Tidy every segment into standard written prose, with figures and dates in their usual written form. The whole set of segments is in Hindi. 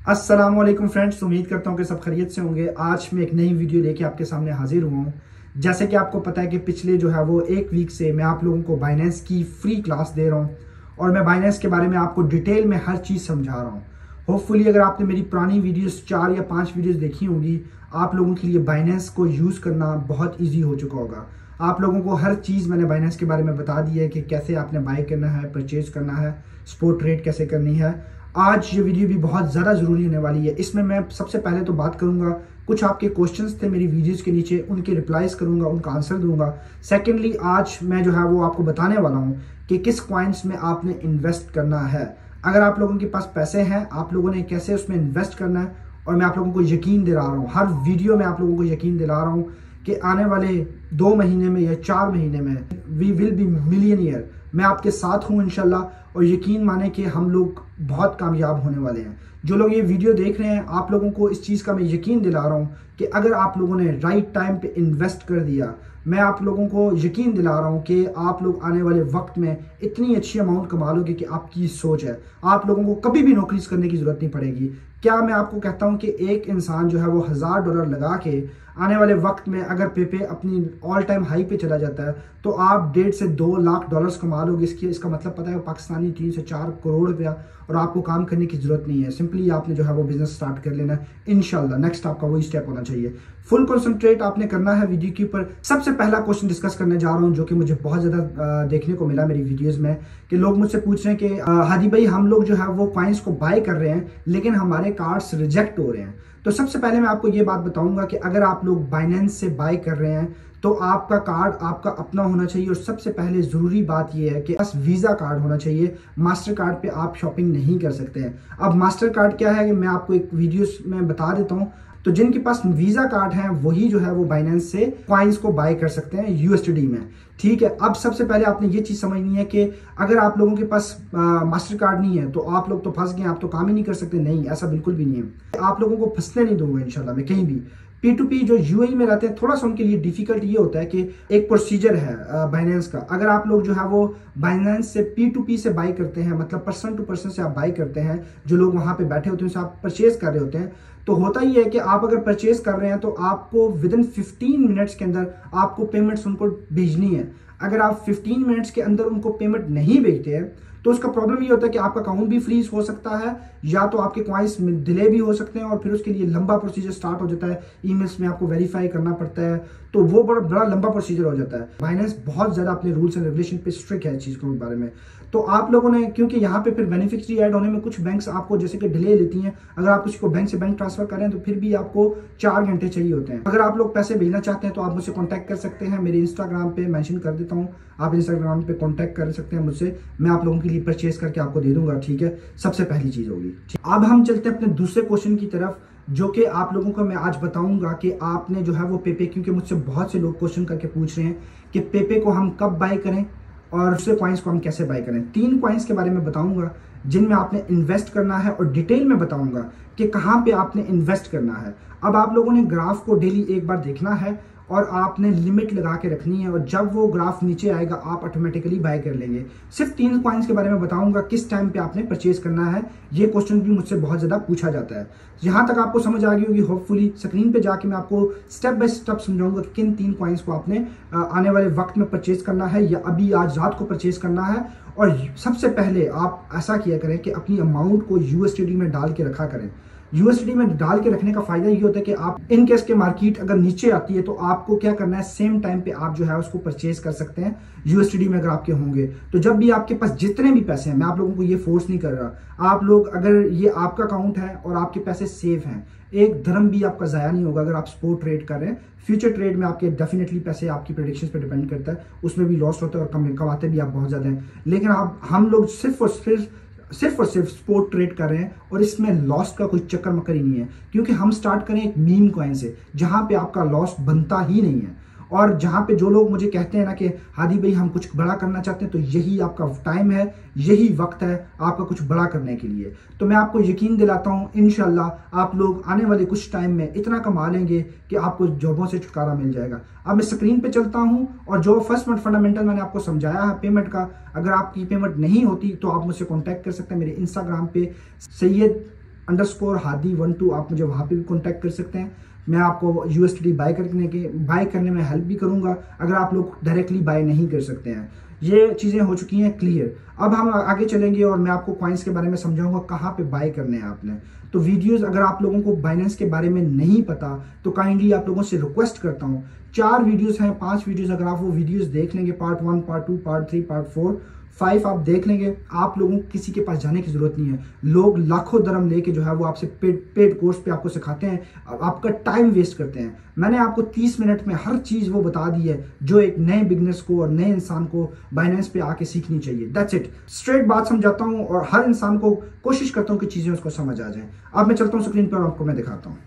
अस्सलाम वालेकुम फ्रेंड्स, उम्मीद करता हूँ कि सब खैरियत से होंगे। आज मैं एक नई वीडियो लेके आपके सामने हाजिर हुआ हूँ। जैसे कि आपको पता है कि पिछले जो है वो एक वीक से मैं आप लोगों को बाइनेंस की फ्री क्लास दे रहा हूँ और मैं बाइनेंस के बारे में आपको डिटेल में हर चीज़ समझा रहा हूँ। होपफुली अगर आपने मेरी पुरानी वीडियोस 4 या 5 वीडियोस देखी होंगी, आप लोगों के लिए बाइनेंस को यूज़ करना बहुत ईजी हो चुका होगा। आप लोगों को हर चीज़ मैंने बाइनेंस के बारे में बता दी है कि कैसे आपने बाय करना है, परचेज करना है, स्पॉट ट्रेड कैसे करनी है। आज ये वीडियो भी बहुत ज़्यादा ज़रूरी होने वाली है। इसमें मैं सबसे पहले तो बात करूंगा, कुछ आपके क्वेश्चंस थे मेरी वीडियोस के नीचे, उनके रिप्लाईज करूंगा, उनका आंसर दूंगा। सेकेंडली आज मैं जो है वो आपको बताने वाला हूं कि किस कॉइन्स में आपने इन्वेस्ट करना है। अगर आप लोगों के पास पैसे हैं, आप लोगों ने कैसे उसमें इन्वेस्ट करना है, और मैं आप लोगों को यकीन दिला रहा हूँ, हर वीडियो में आप लोगों को यकीन दिला रहा हूँ कि आने वाले 2 महीने में या 4 महीने में वी विल बी मिलियनियर। मैं आपके साथ हूँ इंशाल्लाह, और यकीन माने कि हम लोग बहुत कामयाब होने वाले हैं। जो लोग ये वीडियो देख रहे हैं, आप लोगों को इस चीज़ का मैं यकीन दिला रहा हूँ कि अगर आप लोगों ने राइट टाइम पे इन्वेस्ट कर दिया, मैं आप लोगों को यकीन दिला रहा हूँ कि आप लोग आने वाले वक्त में इतनी अच्छी अमाउंट कमा लोगे कि आपकी सोच है, आप लोगों को कभी भी नौकरी करने की ज़रूरत नहीं पड़ेगी। क्या मैं आपको कहता हूँ कि एक इंसान जो है वो $1000 लगा के आने वाले वक्त में अगर पेपे अपनी ऑल टाइम हाई पे चला जाता है तो आप 1.5 से 2 लाख डॉलर्स कमा लोगे। इसका मतलब पता है पाकिस्तानी 3 से 4 करोड़ रुपया, और आपको काम करने की जरूरत नहीं है। सिंपली आपने जो है वो बिजनेस स्टार्ट कर लेना है इंशाल्लाह। नेक्स्ट आपका वही स्टेप होना चाहिए। फुल कंसंट्रेट आपने करना है वीडियो के ऊपर। सबसे पहला क्वेश्चन डिस्कस करने जा रहा हूँ जो कि मुझे बहुत ज्यादा देखने को मिला मेरी वीडियोज में, कि लोग मुझसे पूछ रहे हैं कि हादी भाई, हम लोग जो है वो कॉइन्स को बाय कर रहे हैं लेकिन हमारे कार्ड्स रिजेक्ट हो रहे हैं। तो सबसे पहले मैं आपको ये बात बताऊंगा कि अगर आप लोग बाइनेंस से बाय कर रहे हैं तो आपका कार्ड आपका अपना होना चाहिए, और सबसे पहले जरूरी बात यह है कि बस वीजा कार्ड होना चाहिए। मास्टर कार्ड पे आप शॉपिंग नहीं कर सकते हैं। अब मास्टर कार्ड क्या है कि मैं आपको एक वीडियो में बता देता हूं। तो जिनके पास वीजा कार्ड है वही जो है वो बाइनेंस से कॉइन्स को बाय कर सकते हैं यूएसडी में। ठीक है, अब सबसे पहले आपने ये चीज समझनी है कि अगर आप लोगों के पास मास्टर कार्ड नहीं है तो आप लोग तो फंस गए, आप तो काम ही नहीं कर सकते। नहीं, ऐसा बिल्कुल भी नहीं है। आप लोगों को फंसने नहीं दूंगा इंशाल्लाह मैं कहीं भी। P2P जो यूएई में रहते हैं, थोड़ा सा उनके लिए डिफिकल्ट ये होता है कि एक प्रोसीजर है बाइनेंस का। अगर आप लोग जो है वो बाइनेंस से P2P से बाय करते हैं, मतलब पर्सन टू पर्सन से आप बाय करते हैं, जो लोग वहां पे बैठे होते हैं उनसे आप परचेज कर रहे होते हैं, तो होता ही है कि आप अगर परचेज कर रहे हैं तो आपको विद इन 15 मिनट्स के अंदर आपको पेमेंट्स उनको भेजनी है। अगर आप 15 मिनट्स के अंदर उनको पेमेंट नहीं भेजते हैं तो उसका प्रॉब्लम ये होता है कि आपका अकाउंट भी फ्रीज हो सकता है, या तो आपके कॉइन्स में डिले भी हो सकते हैं, और फिर उसके लिए लंबा प्रोसीजर स्टार्ट हो जाता है। ईमेल्स में आपको वेरीफाई करना पड़ता है, तो वो बड़ा लंबा प्रोसीजर हो जाता है। बाइनेंस बहुत ज्यादा अपने रूल्स एंड रेगुलेशन पे स्ट्रिक्ट है चीज के बारे में। तो आप लोगों ने, क्योंकि यहाँ पे फिर बेनिफिशियरी ऐड होने में कुछ बैंक्स आपको जैसे कि डिले लेती हैं। अगर आप किसी को बैंक से बैंक ट्रांसफर करें तो फिर भी आपको 4 घंटे चाहिए होते हैं। अगर आप लोग पैसे भेजना चाहते हैं तो आप मुझसे कॉन्टैक्ट कर सकते हैं। मेरे इंस्टाग्राम पे मेंशन कर देता हूँ, आप इंस्टाग्राम पे कॉन्टैक्ट कर सकते हैं मुझसे। मैं आप लोगों के लिए परचेज करके आपको दे दूंगा। ठीक है, सबसे पहली चीज होगी। अब हम चलते हैं अपने दूसरे क्वेश्चन की तरफ, जो कि आप लोगों को मैं आज बताऊंगा कि आपने जो है वो पेपे, क्योंकि मुझसे बहुत से लोग क्वेश्चन करके पूछ रहे हैं कि पेपे को हम कब बाय करें और दूसरे कॉइन्स को हम कैसे बाय करें। 3 कॉइन्स के बारे में बताऊंगा जिनमें आपने इन्वेस्ट करना है, और डिटेल में बताऊंगा कि कहां पे आपने इन्वेस्ट करना है। अब आप लोगों ने ग्राफ को डेली एक बार देखना है और आपने लिमिट लगा के रखनी है, और जब वो ग्राफ नीचे आएगा आप ऑटोमेटिकली बाय कर लेंगे। सिर्फ 3 कॉइन्स के बारे में बताऊंगा, किस टाइम पे आपने परचेज करना है। ये क्वेश्चन भी मुझसे बहुत ज्यादा पूछा जाता है। यहां तक आपको समझ आ गई होगी होपफुली। स्क्रीन पे जाके मैं आपको स्टेप बाय स्टेप समझाऊंगा कि किन 3 कॉइन्स को आपने आने वाले वक्त में परचेज करना है, या अभी आज रात को परचेज करना है। और सबसे पहले आप ऐसा किया करें कि अपनी अमाउंट को यूएसडी में डाल के रखा करें। यूएसडी में डाल के रखने का फायदा ये होता है कि आप इन केस के मार्केट अगर नीचे आती है तो आपको क्या करना है, सेम टाइम पे आप जो है उसको परचेज कर सकते हैं यूएसडी में अगर आपके होंगे। तो जब भी आपके पास जितने भी पैसे हैं, मैं आप लोगों को ये फोर्स नहीं कर रहा, आप लोग अगर ये आपका अकाउंट है और आपके पैसे सेफ हैं, एक धर्म भी आपका जाया नहीं होगा। अगर आप स्पोर्ट ट्रेड कर रहे हैं, फ्यूचर ट्रेड में आपके डेफिनेटली पैसे आपकी प्रेडिक्शंस पे डिपेंड करता है, उसमें भी लॉस होता है और कमाते भी आप बहुत ज्यादा हैं। लेकिन हम लोग सिर्फ और सिर्फ स्पोर्ट ट्रेड कर रहे हैं, और इसमें लॉस का कोई चक्कर मक्कर ही नहीं है, क्योंकि हम स्टार्ट करें एक मीम कॉइन से जहां पे आपका लॉस बनता ही नहीं है। और जहां पे जो लोग मुझे कहते हैं ना कि हादी भाई हम कुछ बड़ा करना चाहते हैं, तो यही आपका टाइम है, यही वक्त है आपका कुछ बड़ा करने के लिए। तो मैं आपको यकीन दिलाता हूं इंशाल्लाह आप लोग आने वाले कुछ टाइम में इतना कमा लेंगे कि आपको जॉबों से छुटकारा मिल जाएगा। अब मैं स्क्रीन पे चलता हूं, और जो फर्स्ट फंडामेंटल मैंने आपको समझाया है पेमेंट का, अगर आपकी पेमेंट नहीं होती तो आप मुझसे कॉन्टैक्ट कर सकते हैं मेरे इंस्टाग्राम पे _Hadi12 आप मुझे वहाँ पे भी कॉन्टैक्ट कर सकते हैं। मैं आपको USDT बाय करने में हेल्प भी करूँगा अगर आप लोग डायरेक्टली बाय नहीं कर सकते हैं। ये चीज़ें हो चुकी हैं क्लियर। अब हम आगे चलेंगे और मैं आपको कॉइन्स के बारे में समझाऊंगा कहाँ पे बाय करने हैं आपने। तो वीडियोस अगर आप लोगों को बाइनेंस के बारे में नहीं पता तो काइंडली आप लोगों से रिक्वेस्ट करता हूँ, 4 वीडियोस हैं, 5 वीडियोस, अगर आप वो वीडियोस देख लेंगे, पार्ट 1, पार्ट 2, पार्ट 3, पार्ट 4, 5 आप देख लेंगे, आप लोगों को किसी के पास जाने की जरूरत नहीं है। लोग लाखों दरम लेके जो है वो आपसे पेड कोर्स पे आपको सिखाते हैं, आपका टाइम वेस्ट करते हैं। मैंने आपको 30 मिनट में हर चीज वो बता दी है जो एक नए बिगनर्स को और नए इंसान को बाइनेंस पे आके सीखनी चाहिए। दैट्स इट, स्ट्रेट बात समझाता हूँ और हर इंसान को कोशिश करता हूँ कि चीजें उसको समझ आ जाए। अब मैं चलता हूँ स्क्रीन पर और आपको मैं दिखाता हूँ।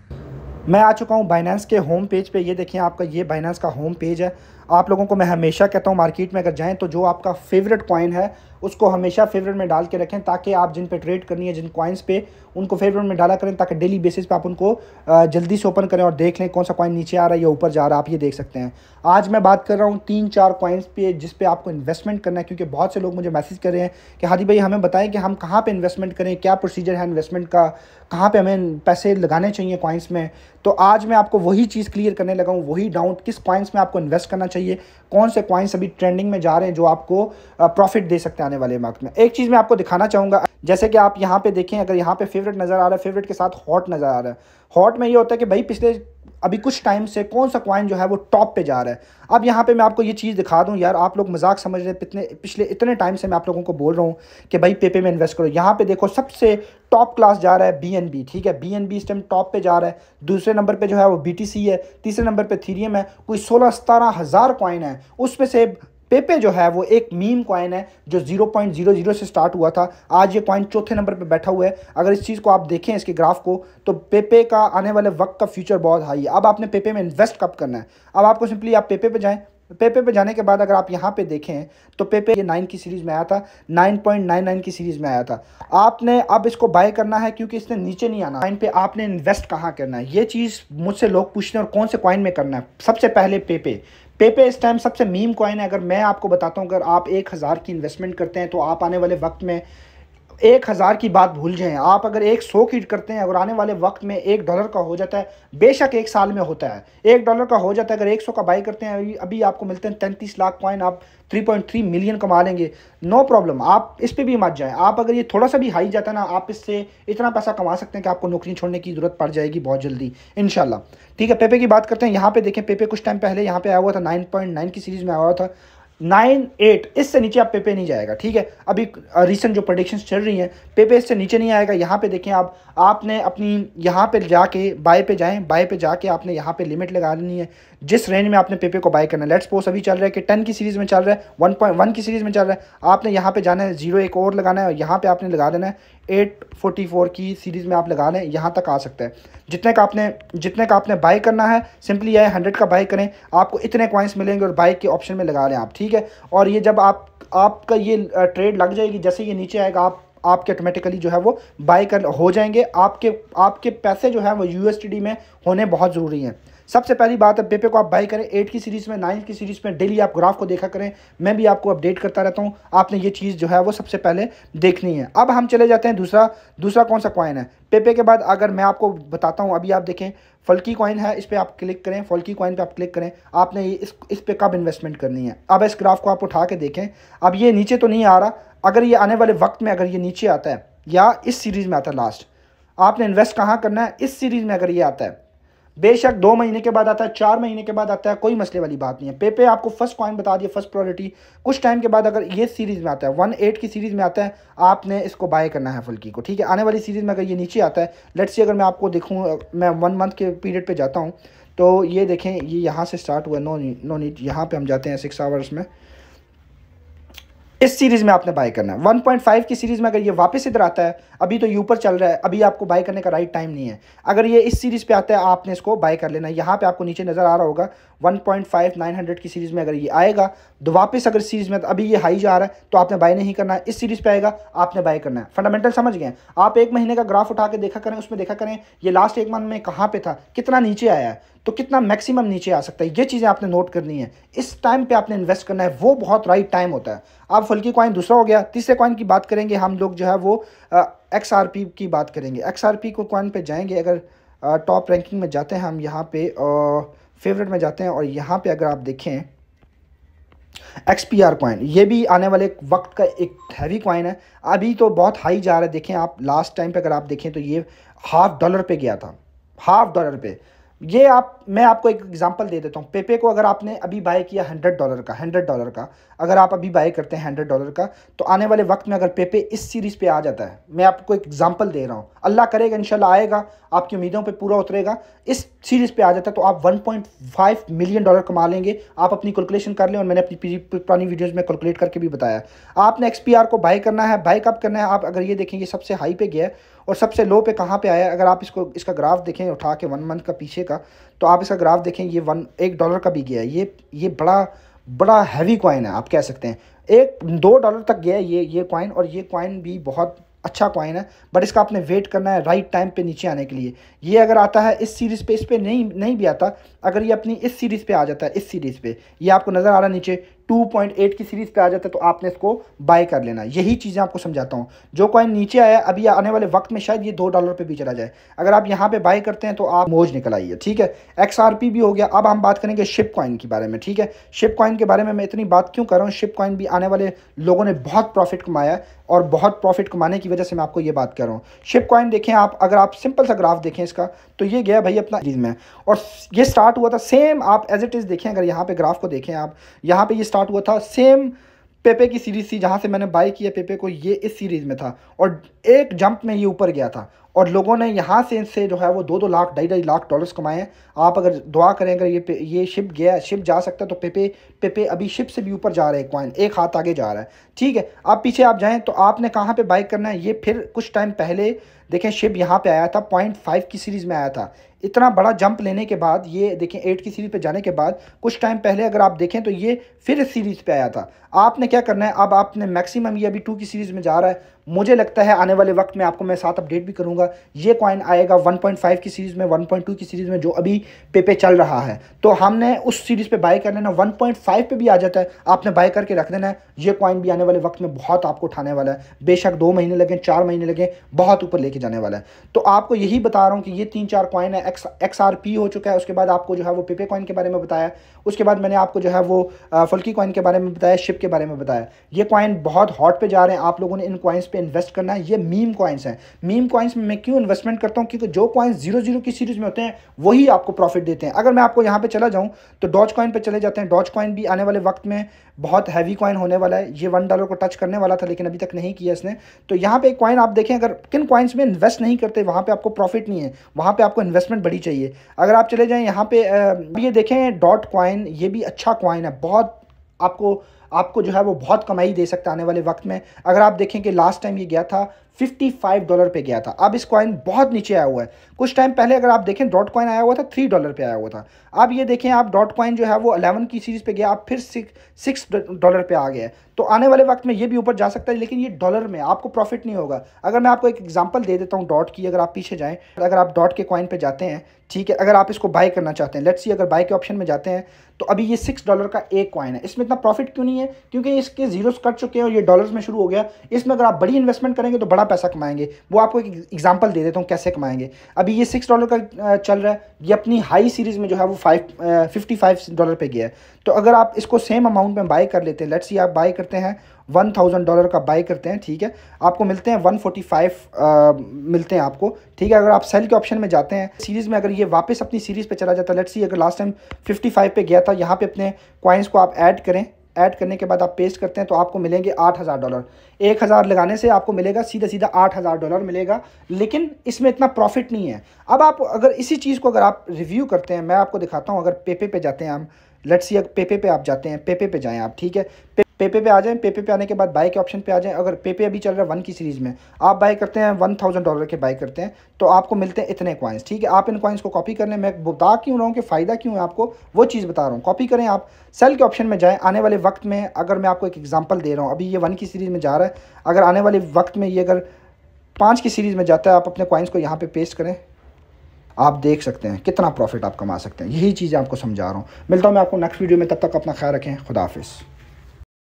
मैं आ चुका हूँ बाइनेंस के होम पेज पे। ये देखिए आपका ये बाइनेंस का होम पेज है। आप लोगों को मैं हमेशा कहता हूँ मार्केट में अगर जाएं तो जो आपका फेवरेट कॉइन है उसको हमेशा फेवरेट में डाल के रखें, ताकि आप जिन पे ट्रेड करनी है, जिन कॉइन्स पे, उनको फेवरेट में डाला करें, ताकि डेली बेसिस पे आप उनको जल्दी से ओपन करें और देख लें कौन सा कॉइन नीचे आ रहा है या ऊपर जा रहा है। आप ये देख सकते हैं। आज मैं बात कर रहा हूँ 3-4 कॉइन्स पे जिस पे आपको इन्वेस्टमेंट करना है, क्योंकि बहुत से लोग मुझे मैसेज कर रहे हैं कि हादी भाई हमें बताएं कि हम कहाँ पे इन्वेस्टमेंट करें, क्या प्रोसीजर है इन्वेस्टमेंट का, कहाँ पे हमें पैसे लगाने चाहिए कॉइन्स में। तो आज मैं आपको वही चीज़ क्लियर करने लगा हूँ, वही डाउट, किस कॉइन्स में आपको इन्वेस्ट करना चाहिए, कौन से कॉइन्स अभी ट्रेंडिंग में जा रहे हैं जो आपको प्रॉफिट दे सकते हैं आने वाले वक्त में। एक चीज़ मैं आपको दिखाना चाहूँगा, जैसे कि आप यहाँ पे देखें, अगर यहाँ पे फेवरेट नज़र आ रहा है, फेवरेट के साथ हॉट नज़र आ रहा है। हॉट में ये होता है कि भाई पिछले अभी कुछ टाइम से कौन सा कॉइन जो है वो टॉप पे जा रहा है। अब यहाँ पे मैं आपको ये चीज़ दिखा दूँ, यार आप लोग मजाक समझ रहे हैं, पिछले इतने टाइम से मैं आप लोगों को बोल रहा हूँ कि भाई पेपे में इन्वेस्ट करो। यहाँ पे देखो सबसे टॉप क्लास जा रहा है BNB, ठीक है, BNB इस टाइम टॉप पे जा रहा है। दूसरे नंबर पे जो है वो BTC है, तीसरे नंबर पे थीरियम है। कोई 16-17 हज़ार कॉइन है, उसमें से पेपे जो है वो एक मीम कॉइन है जो 0.00 से स्टार्ट हुआ था। आज ये कॉइन चौथे नंबर पे बैठा हुआ है। अगर इस चीज़ को आप देखें, इसके ग्राफ को, तो पेपे का आने वाले वक्त का फ्यूचर बहुत हाई है। अब आपने पेपे में इन्वेस्ट कब करना है? अब आपको सिंपली आप पेपे पे जाएं। पेपे पे जाने के बाद अगर आप यहाँ पे देखें तो पेपे ये 9 की सीरीज़ में आया था, 9.99 की सीरीज़ में आया था। आपने अब इसको बाय करना है क्योंकि इसने नीचे नहीं आना। कॉइन पे आपने इन्वेस्ट कहाँ करना है, ये चीज़ मुझसे लोग पूछते हैं, और कौन से कॉइन में करना है। सबसे पहले पेपे इस टाइम सबसे मीम कॉइन है। अगर मैं आपको बताता हूँ, अगर आप 1000 की इन्वेस्टमेंट करते हैं तो आप आने वाले वक्त में 1000 की बात भूल जाएं। आप अगर 100 की करते हैं, अगर आने वाले वक्त में $1 का हो जाता है, बेशक 1 साल में होता है, $1 का हो जाता है। अगर 100 का बाई करते हैं, अभी आपको मिलते हैं 33 लाख कॉइन, आप 3.3 मिलियन कमा लेंगे, नो प्रॉब्लम। आप इस पर भी मत जाएं। आप अगर ये थोड़ा सा भी हाई जाता है ना, आप इससे इतना पैसा कमा सकते हैं कि आपको नौकरी छोड़ने की जरूरत पड़ जाएगी बहुत जल्दी इंशाल्लाह। ठीक है, पेपे की बात करते हैं। यहाँ पे देखें, पेपे कुछ टाइम पहले यहाँ पे आया हुआ था, 9.9 की सीरीज़ में आया हुआ था, 9.8, इससे नीचे आप पेपे नहीं जाएगा। ठीक है, अभी रिसेंट जो प्रेडिक्शंस चल रही हैं, पेपे इससे नीचे नहीं आएगा। यहाँ पे देखें, आपने अपनी यहाँ पे जाके बाय पे जाएं, बाय पे जाके आपने यहाँ पे लिमिट लगा लेनी है जिस रेंज में आपने पेपे को बाय करना है। लेट्स सपोज अभी चल रहा है कि 10 की सीरीज़ में चल रहा है, 1.1 की सीरीज़ में चल रहा है, आपने यहाँ पे जाना है, 0 एक और लगाना है और यहाँ पे आपने लगा देना है 844 की सीरीज़ में आप लगा लें, यहाँ तक आ सकता है। जितने का आपने बाय करना है, सिंपली यह 100 का बाय करें, आपको इतने कॉइन्स मिलेंगे और बाय के ऑप्शन में लगा लें आप। ठीक है, और ये जब आपका ये ट्रेड लग जाएगी, जैसे ये नीचे आएगा, आपके ऑटोमेटिकली जो है वो बाय कर हो जाएंगे। आपके पैसे जो है वो USDT में होने बहुत ज़रूरी हैं। सबसे पहली बात है, पेपे को आप बाय करें 8 की सीरीज़ में, 9 की सीरीज़ में। डेली आप ग्राफ को देखा करें, मैं भी आपको अपडेट करता रहता हूं। आपने ये चीज़ जो है वो सबसे पहले देखनी है। अब हम चले जाते हैं दूसरा कौन सा कॉइन है पेपे के बाद। अगर मैं आपको बताता हूं, अभी आप देखें फल्की कॉइन है, इस पर आप क्लिक करें, फल्की कॉइन पे आप क्लिक करें। आपने इस पे कब इन्वेस्टमेंट करनी है। अब इस ग्राफ को आप उठा के देखें, अब ये नीचे तो नहीं आ रहा। अगर ये आने वाले वक्त में अगर ये नीचे आता है या इस सीरीज़ में आता है लास्ट, आपने इन्वेस्ट कहाँ करना है, इस सीरीज़ में। अगर ये आता है, बेशक 2 महीने के बाद आता है, 4 महीने के बाद आता है, कोई मसले वाली बात नहीं है। पेपे आपको फर्स्ट कॉइन बता दिया, फर्स्ट प्रायोरिटी। कुछ टाइम के बाद अगर ये सीरीज़ में आता है, 1.8 की सीरीज़ में आता है, आपने इसको बाय करना है फुल्की को। ठीक है, आने वाली सीरीज़ में अगर ये नीचे आता है, लेट्स सी अगर मैं आपको देखूँ, मैं 1 मंथ के पीरियड पे जाता हूँ, तो ये देखें, ये यहाँ से स्टार्ट हुआ, नो नीड, यहाँ पे हम जाते हैं 6 आवर्स में। इस सीरीज़ में आपने बाय करना है। 1.5 की सीरीज़ में अगर ये वापस इधर आता है, अभी तो ये ऊपर चल रहा है, अभी आपको बाय करने का राइट टाइम नहीं है। अगर ये इस सीरीज़ पे आता है, आपने इसको बाय कर लेना है। यहाँ पे आपको नीचे नज़र आ रहा होगा 1.5 900 की सीरीज़ में अगर ये आएगा तो वापस, अगर सीरीज़ में अभी ये हाई जा रहा है तो आपने बाय नहीं करना है। इस सीरीज़ पे आएगा, आपने बाय करना है। फंडामेंटल समझ गए। आप 1 महीने का ग्राफ उठा के देखा करें, उसमें देखा करें ये लास्ट 1 मंथ में कहाँ पे था, कितना नीचे आया है। तो कितना मैक्सिमम नीचे आ सकता है, ये चीज़ें आपने नोट करनी है। इस टाइम पे आपने इन्वेस्ट करना है, वो बहुत राइट टाइम होता है। आप फल्की कॉइन दूसरा हो गया। तीसरे कॉइन की बात करेंगे हम लोग, जो है वो XRP की बात करेंगे। XRP को कॉइन पे जाएंगे, अगर टॉप रैंकिंग में जाते हैं हम, यहाँ पे फेवरेट में जाते हैं, और यहाँ पे अगर आप देखें XPR कॉइन, ये भी आने वाले वक्त का एक हैवी कॉइन है। अभी तो बहुत हाई जा रहा है, देखें आप लास्ट टाइम पे अगर आप देखें तो ये $0.5 पे गया था, $0.5 पे। ये मैं आपको एक एग्जांपल दे देता हूँ। पेपे को अगर आपने अभी बाय किया $100 का, अगर आप अभी बाय करते हैं $100 का, तो आने वाले वक्त में अगर पेपे इस सीरीज़ पे आ जाता है, मैं आपको एक एग्जांपल दे रहा हूँ, अल्लाह करेगा इंशाल्लाह आएगा, आपकी उम्मीदों पे पूरा उतरेगा, इस सीरीज़ पे आ जाता है तो आप $1.5 मिलियन कमा लेंगे। आप अपनी कैलकुलेशन कर लें, और मैंने अपनी पुरानी वीडियोज़ में कैलकुलेट करके भी बताया। आपने XPR को बाय करना है। बाय कब करना है? आप अगर ये देखेंगे सबसे हाई पे गया है और सबसे लो पे कहाँ पे आया है। अगर आप इसका ग्राफ देखें उठा के 1 मंथ का पीछे का, तो आप इसका ग्राफ देखें, ये $1 का भी गया है। ये बड़ा हैवी कॉइन है, आप कह सकते हैं। $2 तक गया है ये कॉइन, और ये कॉइन भी बहुत अच्छा कॉइन है, बट इसका आपने वेट करना है राइट टाइम पे नीचे आने के लिए। ये अगर आता है इस सीरीज़ पे, इस पे नहीं भी आता, अगर ये अपनी इस सीरीज़ पे आ जाता है, इस सीरीज़ पे ये आपको नज़र आ रहा है नीचे 2.8 की सीरीज़ पे आ जाता है, तो आपने इसको बाय कर लेना। यही चीज़ें आपको समझाता हूँ। जो कॉइन नीचे आया, अभी आने वाले वक्त में शायद ये $2 पे भी चला जाए, अगर आप यहाँ पे बाय करते हैं तो आप मौज निकल आइए, ठीक है। XRP भी हो गया। अब हम बात करेंगे शिप कॉइन के बारे में, ठीक है। शिप कॉइन के बारे में मैं इतनी बात क्यों कर रहा हूँ? शिप कॉइन भी आने वाले लोगों ने बहुत प्रॉफिट कमाया है, और बहुत प्रॉफिट कमाने की वजह से मैं आपको ये बात कर रहा हूँ। शिप कॉइन देखें आप, अगर आप सिंपल सा ग्राफ देखें इसका, तो ये गया भाई अपना सीरीज में, और ये स्टार्ट हुआ था सेम, आप एज इट इज़ देखें, अगर यहाँ पे ग्राफ को देखें आप, यहाँ पे ये स्टार्ट हुआ था सेम पेपे की सीरीज थी, जहाँ से मैंने बाय किया पेपे को, ये इस सीरीज़ में था, और एक जंप में ये ऊपर गया था, और लोगों ने यहाँ से जो है वो 2-2 लाख, $2.5 लाख कमाए हैं। आप अगर दुआ करें, अगर ये शिप गया, शिप जा सकता है, तो पेपे अभी शिप से भी ऊपर जा रहे हैं, कॉइन एक हाथ आगे जा रहा है, ठीक है। आप पीछे आप जाएं तो आपने कहाँ पे बाय करना है? ये फिर कुछ टाइम पहले देखें शिप यहाँ पे आया था, 0.5 की सीरीज़ में आया था। इतना बड़ा जंप लेने के बाद, ये देखें 8 की सीरीज़ पे जाने के बाद कुछ टाइम पहले अगर आप देखें तो ये फिर इस सीरीज़ पे आया था। आपने क्या करना है? अब आपने मैक्सिमम, ये अभी 2 की सीरीज़ में जा रहा है, मुझे लगता है आने वाले वक्त में आपको मैं साथ अपडेट भी करूंगा, ये कॉइन आएगा 1.5 की सीरीज़ में, 1.2 की सीरीज़ में, जो अभी पे चल रहा है, तो हमने उस सीरीज़ पे बाय कर लेना। 1.5 पे भी आ जाता है, आपने बाय करके रख देना है। ये कॉइन भी आने वाले वक्त में बहुत आपको उठाने वाला है, बेशक 2 महीने लगे, 4 महीने लगे, बहुत ऊपर लेके जाने वाला है। तो आपको यही बता रहा हूँ कि ये 3-4 कॉइन है। XRP हो चुका है, उसके बाद आपको जो है वो पेपे कॉइन के बारे में बताया, उसके बाद मैंने आपको जो है वो फल्की कॉइन के बारे में बताया, शिप के बारे में बताया। ये कॉइन बहुत हॉट पे जा रहे हैं, आप लोगों ने इन कॉइन्स पे इन्वेस्ट करना है। ये मीम कॉइन्स हैं। मीम कॉइन्स में मैं क्यों इन्वेस्टमेंट करता हूँ? क्योंकि जो कॉइन्स 0-0 की सीरीज़ में होते हैं वही आपको प्रॉफिट देते हैं। अगर मैं आपको यहाँ पे चला जाऊँ तो डॉज कॉइन पे चले जाते हैं। डॉज कॉइन भी आने वाले वक्त में बहुत हैवी कॉइन होने वाला है। ये $1 को टच करने वाला था, लेकिन अभी तक नहीं किया इसने। तो यहाँ पे एक कॉइन आप देखें, अगर किन कॉइन्स में इन्वेस्ट नहीं करते वहाँ पे आपको प्रॉफिट नहीं है, वहाँ पे आपको इन्वेस्टमेंट बड़ी चाहिए। अगर आप चले जाएँ यहाँ पे, ये देखें डॉट कॉइन, ये भी अच्छा कॉइन है, बहुत आपको जो है वो बहुत कमाई दे सकता है आने वाले वक्त में। अगर आप देखें कि लास्ट टाइम ये गया था $55 पे गया था, अब इस कॉइन बहुत नीचे आया हुआ है। कुछ टाइम पहले अगर आप देखें डॉट कॉइन आया हुआ था $3 पे आया हुआ था। अब ये देखें आप, डॉट कॉइन जो है वो 11 की सीरीज़ पे गया, अब फिर $6 पे आ गया। तो आने वाले वक्त में ये भी ऊपर जा सकता है, लेकिन ये डॉलर में आपको प्रॉफिट नहीं होगा। अगर मैं आपको एक एग्जांपल दे देता हूँ डॉट की, अगर आप पीछे जाएँ, अगर आप डॉट के कॉइन पे जाते हैं, ठीक है, अगर आप इसको बाय करना चाहते हैं, लेट्स सी अगर बाय के ऑप्शन में जाते हैं, तो अभी ये $6 का एक कॉइन है। इसमें इतना प्रॉफिट क्यों नहीं है? क्योंकि इसके जीरोस कट चुके हैं और ये डॉलर्स में शुरू हो गया। इसमें अगर आप बड़ी इन्वेस्टमेंट करेंगे तो बड़ा पैसा कमाएंगे। वो आपको एक एग्जांपल दे देता हूँ कैसे कमाएंगे। अभी ये $6 का चल रहा है, ये अपनी हाई सीरीज़ में जो है वो $55 पे गया है। तो अगर आप इसको सेम अमाउंट में बाय कर लेते हैं, लेट्स सी आप बाय करते हैं $1000 का बाय करते हैं, ठीक है, आपको मिलते हैं 145 मिलते हैं आपको, ठीक है। अगर आप सेल के ऑप्शन में जाते हैं सीरीज़ में, अगर ये वापस अपनी सीरीज़ पे चला जाता है, लेट्स सी अगर लास्ट टाइम 55 पे गया था, यहाँ पे अपने कॉइन्स को आप ऐड करें, ऐड करने के बाद आप पेस्ट करते हैं तो आपको मिलेंगे $8000। 1000 लगाने से आपको मिलेगा सीधा $8000 मिलेगा, लेकिन इसमें इतना प्रॉफिट नहीं है। अब आप अगर इसी चीज़ को अगर आप रिव्यू करते हैं, मैं आपको दिखाता हूँ। अगर पेपे पे जाते हैं हम, लेट्स सी पेपे पे आप जाते हैं, पेपे पे जाएं आप, ठीक है, पेपे पे आ जाएं। पेपे पे आने के बाद बाय के ऑप्शन पे आ जाएं। अगर पेपे अभी चल रहा है 1 की सीरीज़ में, आप बाय करते हैं $1000 के बाय करते हैं, तो आपको मिलते हैं इतने कॉइन्स, ठीक है। आप इन कॉइन्स को कॉपी कर लें। मैं बता क्यों रहा हूँ कि फ़ायदा क्यों है आपको, वो चीज़ बता रहा हूँ। कॉपी करें आप, सेल के ऑप्शन में जाएँ। आने वाले वक्त में अगर मैं आपको एक एग्जाम्पल दे रहा हूँ, अभी ये 1 की सीरीज़ में जा रहा है, अगर आने वाले वक्त में ये अगर 5 की सीरीज़ में जाता है, आप अपने कॉइन्स को यहाँ पर पेस्ट करें। आप देख सकते हैं कितना प्रॉफिट आप कमा सकते हैं। यही चीज़ें आपको समझा रहा हूँ। मिलता हूँ मैं आपको नेक्स्ट वीडियो में, तब तक अपना ख्याल रखें। खुदा हाफिज़।